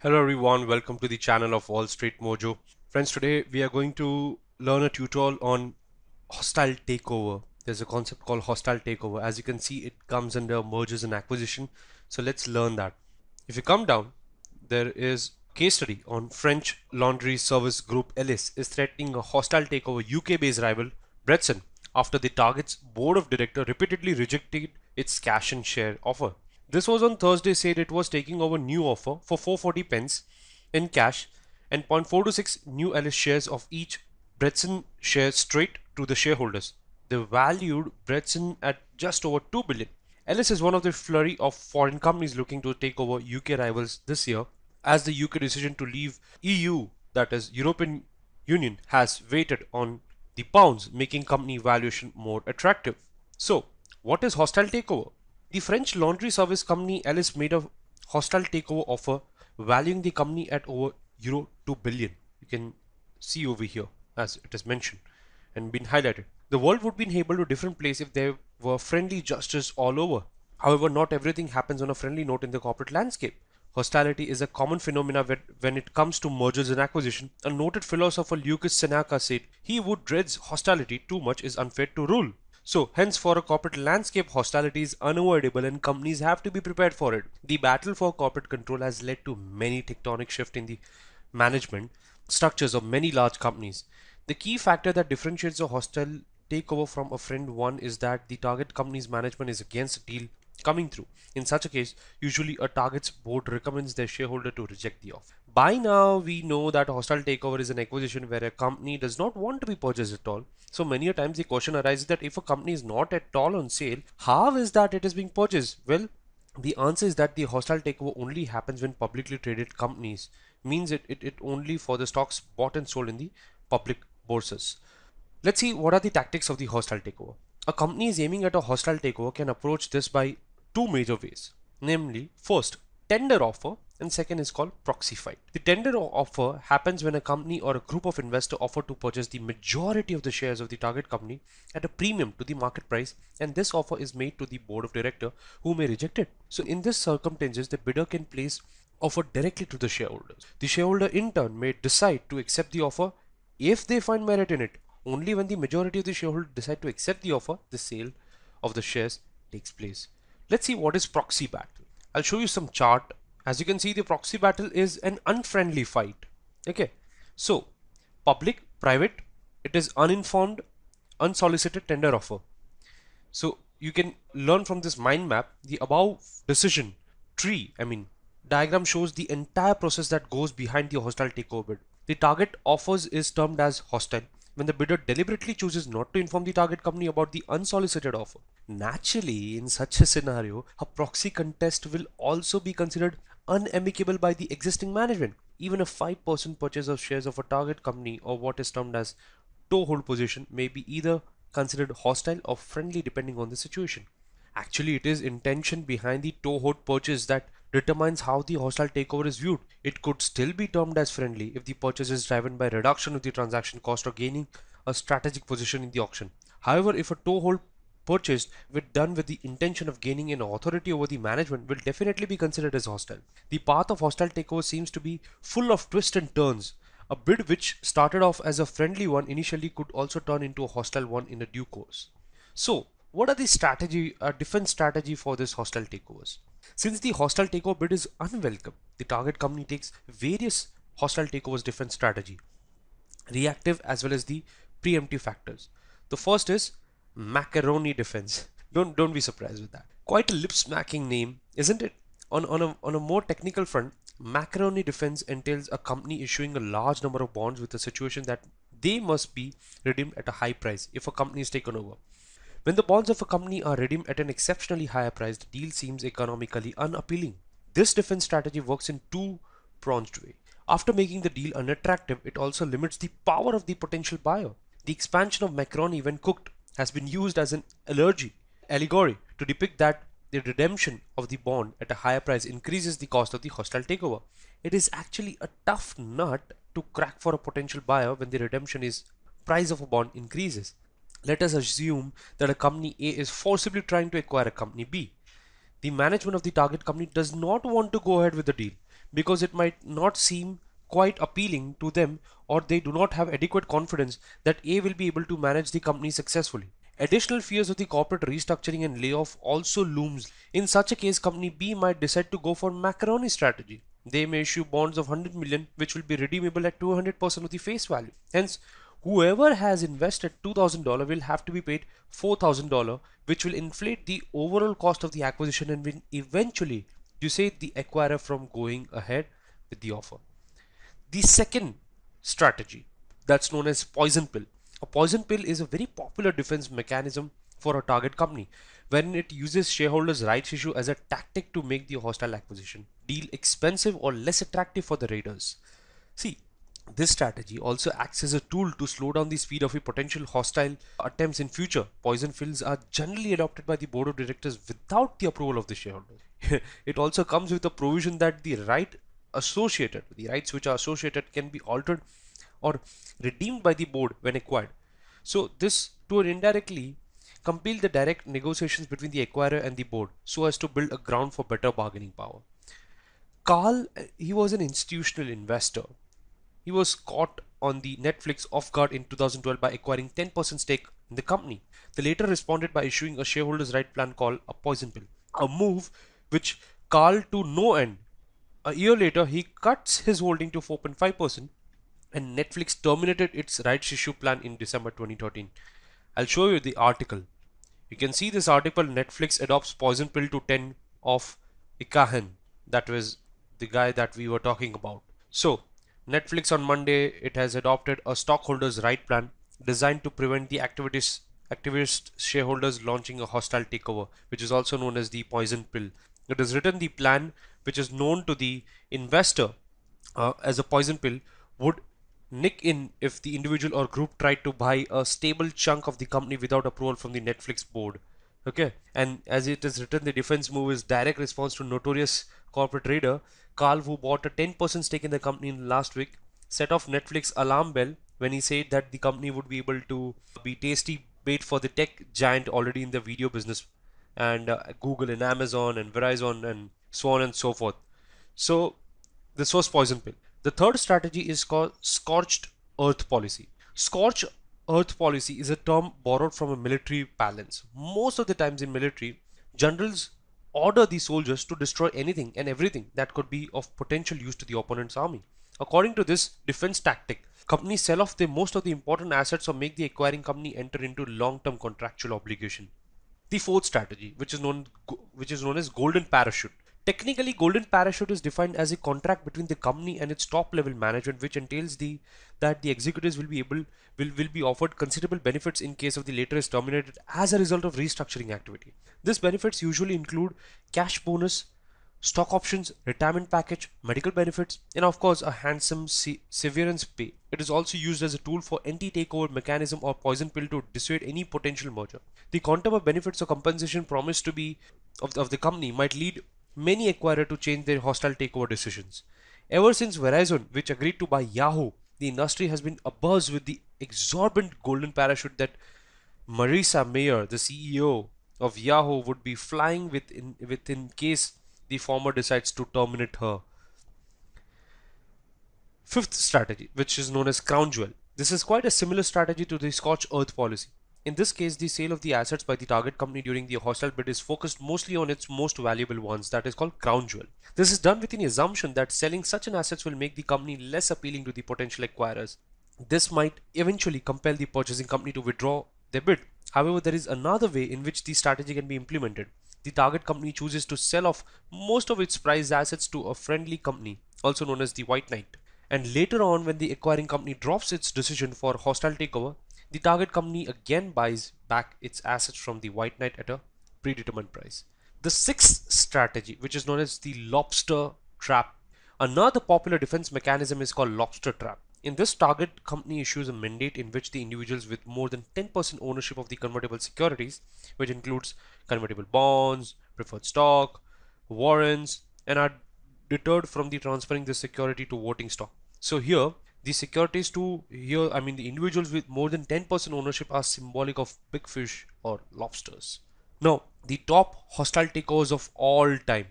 Hello everyone, welcome to the channel of Wall Street Mojo. Friends, today we are going to learn a tutorial on hostile takeover. There's a concept called hostile takeover. As you can see, it comes under mergers and acquisition. So let's learn that. If you come down, there is case study on French laundry service group Ellis is threatening a hostile takeover UK-based rival Bretson after the target's board of directors repeatedly rejected its cash and share offer. This was on Thursday said it was taking over new offer for 440 pence in cash and 0.426 new Ellis shares of each Bretson shares straight to the shareholders. They valued Bretson at just over 2 billion. Ellis is one of the flurry of foreign companies looking to take over UK rivals this year as the UK decision to leave EU, that is European Union, has weighted on the pounds, making company valuation more attractive. So, what is hostile takeover? The French laundry service company Ellis made a hostile takeover offer valuing the company at over euro 2 billion. You can see over here as it is mentioned and been highlighted. The world would be able to different place if there were friendly justice all over. However, not everything happens on a friendly note in the corporate landscape. Hostility is a common phenomenon when it comes to mergers and acquisition. A noted philosopher Lucas Seneca said he who dreads hostility too much is unfit to rule. So, hence, for a corporate landscape, hostility is unavoidable and companies have to be prepared for it. The battle for corporate control has led to many tectonic shifts in the management structures of many large companies. The key factor that differentiates a hostile takeover from a friend one is that the target company's management is against a deal coming through. In such a case, usually a target's board recommends their shareholder to reject the offer. By now, we know that a hostile takeover is an acquisition where a company does not want to be purchased at all. So many a times the question arises that if a company is not at all on sale, how is that it is being purchased? Well, the answer is that the hostile takeover only happens when publicly traded companies, means it only for the stocks bought and sold in the public bourses. Let's see what are the tactics of the hostile takeover. A company is aiming at a hostile takeover can approach this by two major ways. Namely, first, tender offer, and second is called proxy fight. The tender offer happens when a company or a group of investors offer to purchase the majority of the shares of the target company at a premium to the market price, and this offer is made to the board of directors who may reject it. So in this circumstances, the bidder can place offer directly to the shareholders. The shareholder in turn may decide to accept the offer if they find merit in it. Only when the majority of the shareholders decide to accept the offer, the sale of the shares takes place. Let's see what is proxy battle. I'll show you some chart. As you can see, the proxy battle is an unfriendly fight. Okay, so public, private, it is uninformed, unsolicited tender offer. So you can learn from this mind map. The above decision tree, diagram shows the entire process that goes behind the hostile takeover bid. The target offers is termed as hostile when the bidder deliberately chooses not to inform the target company about the unsolicited offer. Naturally, in such a scenario, a proxy contest will also be considered unamicable by the existing management. Even a 5% purchase of shares of a target company or what is termed as toehold position may be either considered hostile or friendly depending on the situation. Actually, it is intention behind the toehold purchase that determines how the hostile takeover is viewed. It could still be termed as friendly if the purchase is driven by reduction of the transaction cost or gaining a strategic position in the auction. However, if a toehold purchased done with the intention of gaining an authority over the management will definitely be considered as hostile. The path of hostile takeover seems to be full of twists and turns. A bid which started off as a friendly one initially could also turn into a hostile one in a due course. So, what are the defense strategy for this hostile takeovers? Since the hostile takeover bid is unwelcome, the target company takes various hostile takeovers defense strategy, reactive as well as the preemptive factors. The first is Macaroni Defense. Don't be surprised with that. Quite a lip-smacking name, isn't it? On a more technical front, Macaroni Defense entails a company issuing a large number of bonds with a situation that they must be redeemed at a high price if a company is taken over. When the bonds of a company are redeemed at an exceptionally higher price, the deal seems economically unappealing. This defense strategy works in two-pronged way. After making the deal unattractive, it also limits the power of the potential buyer. The expansion of macaroni when cooked has been used as an allegory to depict that the redemption of the bond at a higher price increases the cost of the hostile takeover. It is actually a tough nut to crack for a potential buyer when the redemption is price of a bond increases. Let us assume that a company A is forcibly trying to acquire a company B. The management of the target company does not want to go ahead with the deal because it might not seem quite appealing to them, or they do not have adequate confidence that A will be able to manage the company successfully. Additional fears of the corporate restructuring and layoff also looms. In such a case, company B might decide to go for Macaroni strategy. They may issue bonds of 100 million which will be redeemable at 200% of the face value. Hence, whoever has invested $2,000 will have to be paid $4,000, which will inflate the overall cost of the acquisition and will eventually dissuade the acquirer from going ahead with the offer. The second strategy, that's known as poison pill. A poison pill is a very popular defense mechanism for a target company, wherein it uses shareholders' rights issue as a tactic to make the hostile acquisition deal expensive or less attractive for the raiders. See, this strategy also acts as a tool to slow down the speed of a potential hostile attempts in future. Poison pills are generally adopted by the board of directors without the approval of the shareholders. It also comes with a provision that the rights which are associated can be altered or redeemed by the board when acquired. So this to indirectly compel the direct negotiations between the acquirer and the board so as to build a ground for better bargaining power. Carl, he was an institutional investor. He was caught on the Netflix off guard in 2012 by acquiring 10% stake in the company. They later responded by issuing a shareholders' right plan called a poison pill, a move which Carl to no end. A year later, he cuts his holding to 4.5%, and Netflix terminated its rights issue plan in December 2013. I'll show you the article. You can see this article. Netflix adopts poison pill to 10 of Ikahan. That was the guy that we were talking about. So, Netflix on Monday, it has adopted a stockholders' right plan designed to prevent the activist shareholders launching a hostile takeover, which is also known as the poison pill. It has written the plan, which is known to the investor as a poison pill, would nick in if the individual or group tried to buy a stable chunk of the company without approval from the Netflix board. Okay, and as it is written, the defense move is direct response to notorious corporate raider Carl, who bought a 10% stake in the company in last week, set off Netflix alarm bell when he said that the company would be able to be tasty bait for the tech giant already in the video business, and Google and Amazon and Verizon and so on and so forth. So this was poison pill. The third strategy is called scorched earth policy. Scorched earth policy is a term borrowed from a military parlance. Most of the times in military, generals order the soldiers to destroy anything and everything that could be of potential use to the opponent's army. According to this defense tactic, companies sell off most of the important assets or make the acquiring company enter into long-term contractual obligation. The fourth strategy, which is known as golden parachute. Technically, golden parachute is defined as a contract between the company and its top level management, which entails that the executives will be offered considerable benefits in case of the later is terminated as a result of restructuring activity. These benefits usually include cash bonus, stock options, retirement package, medical benefits, and of course a handsome severance pay. It is also used as a tool for anti-takeover mechanism or poison pill to dissuade any potential merger. The quantum of benefits or compensation promised to be of the company might lead many acquirers to change their hostile takeover decisions. Ever since Verizon, which agreed to buy Yahoo, the industry has been abuzz with the exorbitant golden parachute that Marissa Mayer, the CEO of Yahoo, would be flying within case the former decides to terminate her. Fifth strategy, which is known as crown jewel. This is quite a similar strategy to the Scorched Earth policy. In this case, the sale of the assets by the target company during the hostile bid is focused mostly on its most valuable ones, that is called crown jewel. This is done with the assumption that selling such an assets will make the company less appealing to the potential acquirers. This might eventually compel the purchasing company to withdraw their bid. However, there is another way in which the strategy can be implemented. The target company chooses to sell off most of its prized assets to a friendly company, also known as the White Knight. And later on, when the acquiring company drops its decision for hostile takeover, the target company again buys back its assets from the White Knight at a predetermined price. The sixth strategy, which is known as the Lobster Trap. Another popular defense mechanism is called Lobster Trap. In this, target company issues a mandate in which the individuals with more than 10% ownership of the convertible securities, which includes convertible bonds, preferred stock, warrants, and are deterred from the transferring the security to voting stock. So here, the individuals with more than 10% ownership are symbolic of big fish or lobsters. Now, the top hostile takeovers of all time.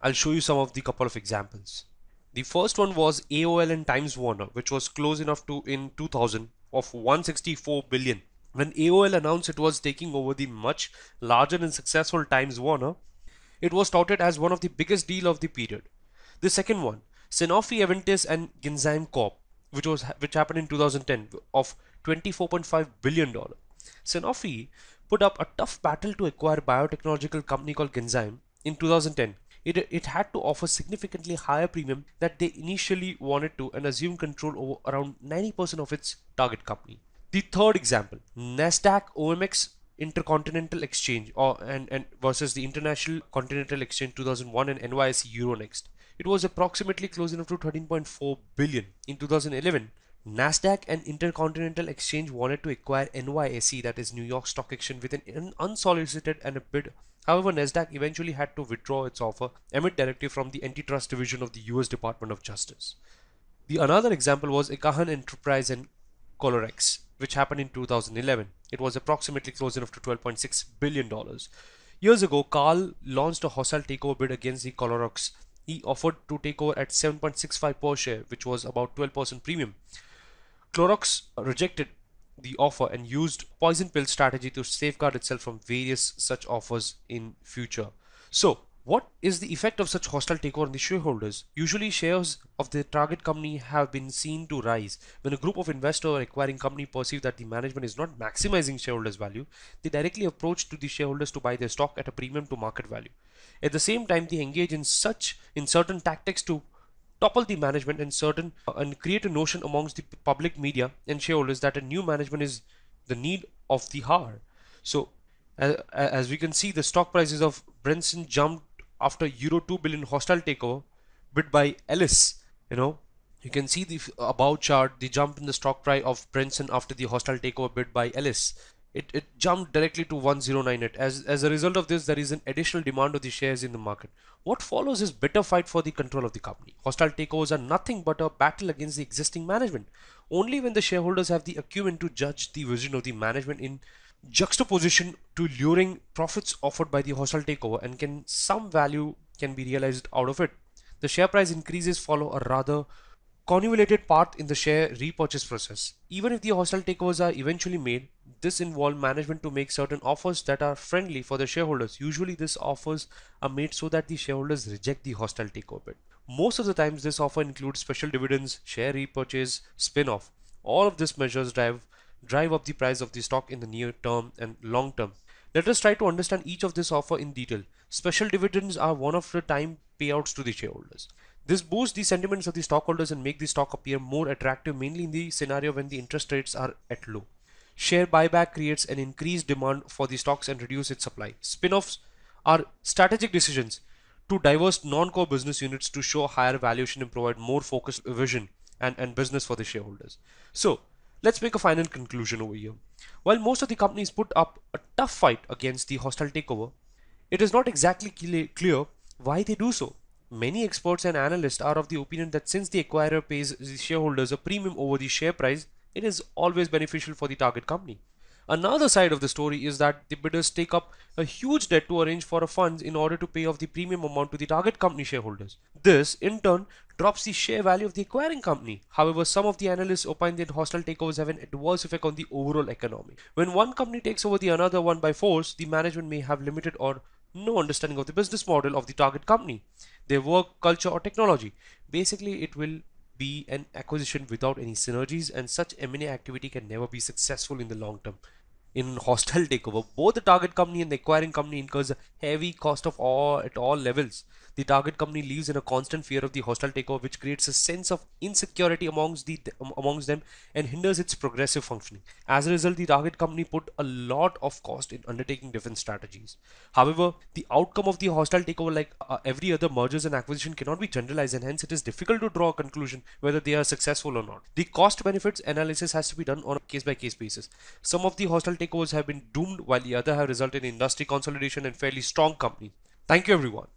I'll show you some of the couple of examples. The first one was AOL and Times Warner, which was close enough to in 2000 of 164 billion. When AOL announced it was taking over the much larger and successful Times Warner, it was touted as one of the biggest deal of the period. The second one, Sanofi-Aventis and Genzyme Corp, which happened in 2010 of $24.5 billion. Sanofi put up a tough battle to acquire a biotechnological company called Genzyme in 2010. It had to offer significantly higher premium that they initially wanted to and assume control over around 90% of its target company. The third example, Nasdaq OMX Intercontinental Exchange and versus the International Continental Exchange 2001 and NYSE Euronext. It was approximately close enough to 13.4 billion. In 2011, Nasdaq and Intercontinental Exchange wanted to acquire NYSE, that is New York Stock Exchange, with an unsolicited and a bid. However, Nasdaq eventually had to withdraw its offer amid directive from the Antitrust Division of the US Department of Justice. The another example was Ikahan Enterprise and Colorex, which happened in 2011. It was approximately close enough to $12.6 billion. Years ago, Carl launched a hostile takeover bid against the Colorex. He offered to take over at 7.65 per share, which was about 12% premium. Clorox rejected the offer and used poison pill strategy to safeguard itself from various such offers in future. So, what is the effect of such hostile takeover on the shareholders? Usually, shares of the target company have been seen to rise. When a group of investors or acquiring company perceive that the management is not maximizing shareholders' value, they directly approach to the shareholders to buy their stock at a premium to market value. At the same time, they engage in certain tactics to topple the management and create a notion amongst the public media and shareholders that a new management is the need of the hour. So, as we can see, the stock prices of Branson jumped after Euro 2 billion hostile takeover bid by Ellis. You can see the above chart, the jump in the stock price of Branson after the hostile takeover bid by Ellis. It jumped directly to 1098. As a result of this, there is an additional demand of the shares in the market. What follows is bitter fight for the control of the company. Hostile takeovers are nothing but a battle against the existing management. Only when the shareholders have the acumen to judge the vision of the management in juxtaposition to luring profits offered by the hostile takeover and some value can be realized out of it. The share price increases follow a rather convoluted path in the share repurchase process. Even if the hostile takeovers are eventually made, this involves management to make certain offers that are friendly for the shareholders. Usually these offers are made so that the shareholders reject the hostile takeover bid. Most of the times this offer includes special dividends, share repurchase, spin-off. All of these measures drive up the price of the stock in the near term and long term. Let us try to understand each of this offer in detail. Special dividends are one of the time payouts to the shareholders. This boosts the sentiments of the stockholders and make the stock appear more attractive, mainly in the scenario when the interest rates are at low. Share buyback creates an increased demand for the stocks and reduce its supply. Spin-offs are strategic decisions to divest non-core business units to show higher valuation and provide more focused vision and business for the shareholders. So, let's make a final conclusion over here. While most of the companies put up a tough fight against the hostile takeover, it is not exactly clear why they do so. Many experts and analysts are of the opinion that since the acquirer pays the shareholders a premium over the share price, it is always beneficial for the target company. Another side of the story is that the bidders take up a huge debt to arrange for a funds in order to pay off the premium amount to the target company shareholders. This, in turn, drops the share value of the acquiring company. However, some of the analysts opine that hostile takeovers have an adverse effect on the overall economy. When one company takes over the another one by force, the management may have limited or no understanding of the business model of the target company, their work, culture, or technology. Basically, it will be an acquisition without any synergies, and such M&A activity can never be successful in the long term. In hostile takeover, both the target company and the acquiring company incurs a heavy cost at all levels. The target company lives in a constant fear of the hostile takeover, which creates a sense of insecurity amongst them and hinders its progressive functioning. As a result, the target company put a lot of cost in undertaking different strategies. However, the outcome of the hostile takeover, like every other mergers and acquisition, cannot be generalized, and hence it is difficult to draw a conclusion whether they are successful or not. The cost benefits analysis has to be done on a case by case basis. Some of the hostile takeovers have been doomed, while the other have resulted in industry consolidation and fairly strong companies. Thank you, everyone.